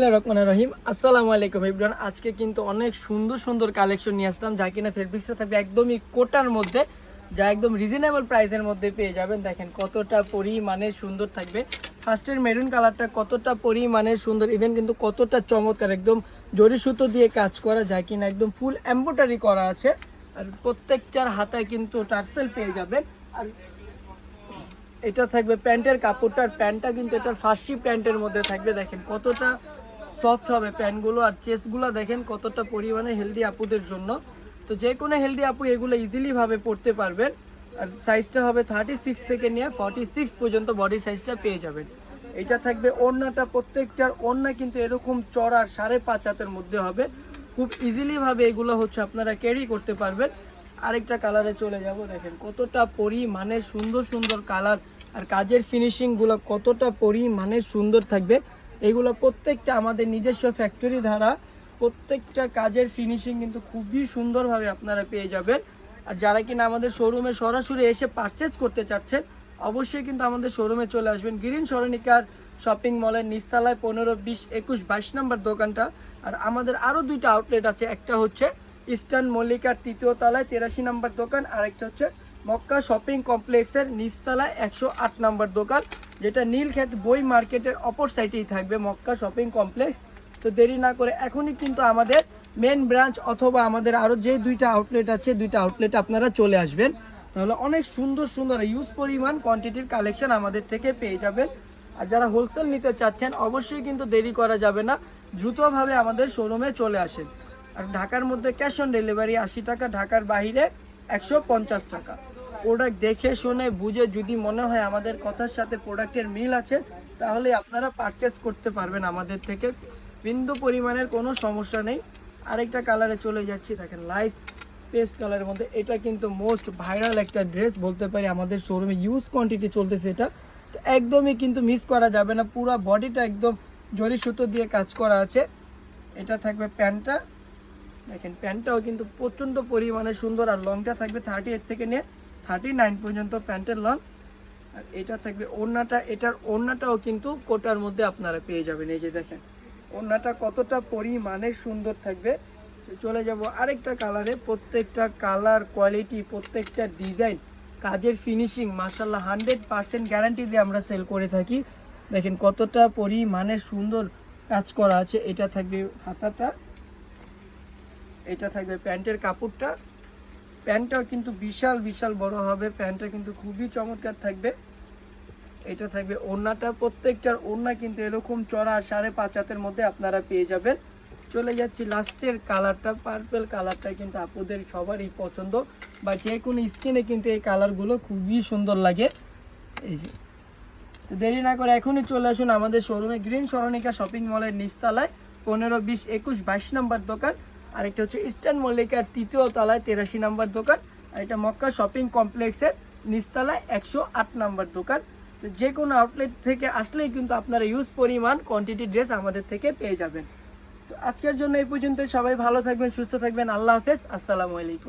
রহিম আসসালামু আলাইকুম এভরিওয়ান। আজকে কিন্তু অনেক সুন্দর সুন্দর কালেকশন নিয়ে আসলাম, যা কিনা ফেব্রিক্সটা থাকবে একদমই কোটার মধ্যে, যা একদম রিজনেবল প্রাইসের মধ্যে পেয়ে যাবেন। দেখেন কতটা পরিমাণে সুন্দর থাকবে। ফার্স্টের মেরুন কালারটা কতটা পরিমাণে সুন্দর, ইভেন কিন্তু কতটা চমৎকার, একদম জরি সুতো দিয়ে কাজ করা, যা কিনা একদম ফুল এমব্রয়ডারি করা আছে। আর প্রত্যেকটার হাতায় কিন্তু টার্সেল পেয়ে যাবেন। আর এটা থাকবে প্যান্টের কাপড়টা, আর প্যান্টটা কিন্তু এটার ফার্সি প্যান্টের মধ্যে থাকবে। দেখেন কতটা সফট হবে প্যান্টগুলো, আর চেস্টগুলো দেখেন কতটা পরিমাণে হেলদি আপুদের জন্য। তো যে কোনো হেলদি আপু এগুলো ইজিলি ভাবে পরতে পারবেন। আর সাইজটা হবে 36 থেকে নিয়ে 46 পর্যন্ত বডি সাইজটা পেয়ে যাবেন। এটা থাকবে ওড়নাটা, প্রত্যেকটার ওড়না কিন্তু এরকম চড়ার 5.5 হাতের মধ্যে হবে। খুব ইজিলি ভাবে এগুলো আপনারা ক্যারি করতে পারবেন। আরেকটা কালারে চলে যাব। দেখেন কতটা পরিমাণে সুন্দর সুন্দর কালার, আর কাজের ফিনিশিংগুলো কতটা পরিমাণে সুন্দর থাকবে। এগুলো প্রত্যেকটা আমাদের নিজস্ব ফ্যাক্টরি দ্বারা প্রত্যেকটা কাজের ফিনিশিং কিন্তু খুবই সুন্দরভাবে আপনারা পেয়ে যাবেন। আর যারা কিনা আমাদের শোরুমে সরাসরি এসে পারচেস করতে চাচ্ছেন, অবশ্যই কিন্তু আমাদের শোরুমে চলে আসবেন। গ্রিন সরণিকার শপিং মলের নিচতলায় 15, 20, 21, 22 নম্বর দোকানটা। আর আমাদের আরও দুইটা আউটলেট আছে, একটা হচ্ছে ইস্টার্ন মল্লিকার 3য় তলায় 83 নম্বর দোকান, আর একটা হচ্ছে মক্কা শপিং কমপ্লেক্সের নিচতলায় 108 নম্বর দোকান, যেটা নীলক্ষেত বই মার্কেটের অপর সাইডেই থাকবে মক্কা শপিং কমপ্লেক্স। তো দেরি না করে এখনই কিন্তু আমাদের মেন ব্রাঞ্চ অথবা আমাদের আরও যে দুইটা আউটলেট আছে, দুইটা আউটলেট আপনারা চলে আসবেন। তাহলে অনেক সুন্দর সুন্দর ইউজ পরিমাণ কোয়ান্টিটির কালেকশন আমাদের থেকে পেয়ে যাবেন। আর যারা হোলসেল নিতে চাচ্ছেন, অবশ্যই কিন্তু দেরি করা যাবে না, দ্রুতভাবে আমাদের শোরুমে চলে আসেন। আর ঢাকার মধ্যে ক্যাশ অন ডেলিভারি 80 টাকা, ঢাকার বাইরে 150 টাকা। প্রোডাক্ট দেখে শুনে বুঝে যদি মনে হয় আমাদের কথার সাথে প্রোডাক্টের মিল আছে, তাহলে আপনারা পারচেস করতে পারবেন আমাদের থেকে, বিন্দু পরিমাণের কোনো সমস্যা নেই। আরেকটা কালারে চলে যাচ্ছি। দেখেন লাইট পেস্ট কালারের মধ্যে, এটা কিন্তু মোস্ট ভাইরাল একটা ড্রেস বলতে পারি, আমাদের শোরুমে ইউজ কোয়ান্টিটি চলতেছে এটা। তো একদমই কিন্তু মিস করা যাবে না, পুরো বডিটা একদম জরি সুতো দিয়ে কাজ করা আছে। এটা থাকবে প্যান্টটা, দেখেন প্যান্টটাও কিন্তু প্রচণ্ড পরিমাণে সুন্দর। আর লংটা থাকবে 38 থেকে নিয়ে 39 পর্যন্ত প্যান্টের লং। আর এটা থাকবে ওড়নাটা, এটার ওড়নাটাও কিন্তু কোটার মধ্যে আপনারা পেয়ে যাবেন। এই যে দেখেন ওড়নাটা কতটা পরিমাণে সুন্দর থাকবে। চলে যাব আরেকটা কালারে। প্রত্যেকটা কালার কোয়ালিটি, প্রত্যেকটা ডিজাইন, কাজের ফিনিশিং মাশাআল্লাহ 100% গ্যারান্টি দিয়ে আমরা সেল করে থাকি। দেখেন কতটা পরিমাণে সুন্দর কাজ করা আছে। এটা থাকবে হাতাটা, এটা থাকবে প্যান্টের কাপড়টা। প্যান্টটাও কিন্তু বিশাল বিশাল বড় হবে, প্যান্টটা কিন্তু খুবই চমৎকার থাকবে। এটা থাকবে ওড়নাটা, প্রত্যেকটার ওড়না কিন্তু এরকম চড়া 5.5 হাতের মধ্যে আপনারা পেয়ে যাবেন। চলে যাচ্ছি লাস্টের কালারটা, পার্পল কালারটা কিন্তু আপুদের সবারই পছন্দ, বা যে কোনো স্কিনে কিন্তু এই কালারগুলো খুবই সুন্দর লাগে। এই যে, তো দেরি না করে এখনই চলে আসুন আমাদের শোরুমে, গ্রিন সরণিকা শপিং মলের নিচতলায় 15, 20, 21, 22 নম্বর দোকান। আরেকটা হচ্ছে ইস্টার্ন মল্লিকার 3য় তলায় 83 নম্বর দোকান। আর এটা মক্কা শপিং কমপ্লেক্সের নিচতলায় 108 নম্বর দোকান। তো যে কোনো আউটলেট থেকে আসলেই কিন্তু আপনারা ইউজ পরিমাণ কোয়ান্টিটি ড্রেস আমাদের থেকে পেয়ে যাবেন। তো আজকের জন্য এই পর্যন্ত। সবাই ভালো থাকবেন, সুস্থ থাকবেন। আল্লাহ হাফেজ, আসসালামু আলাইকুম।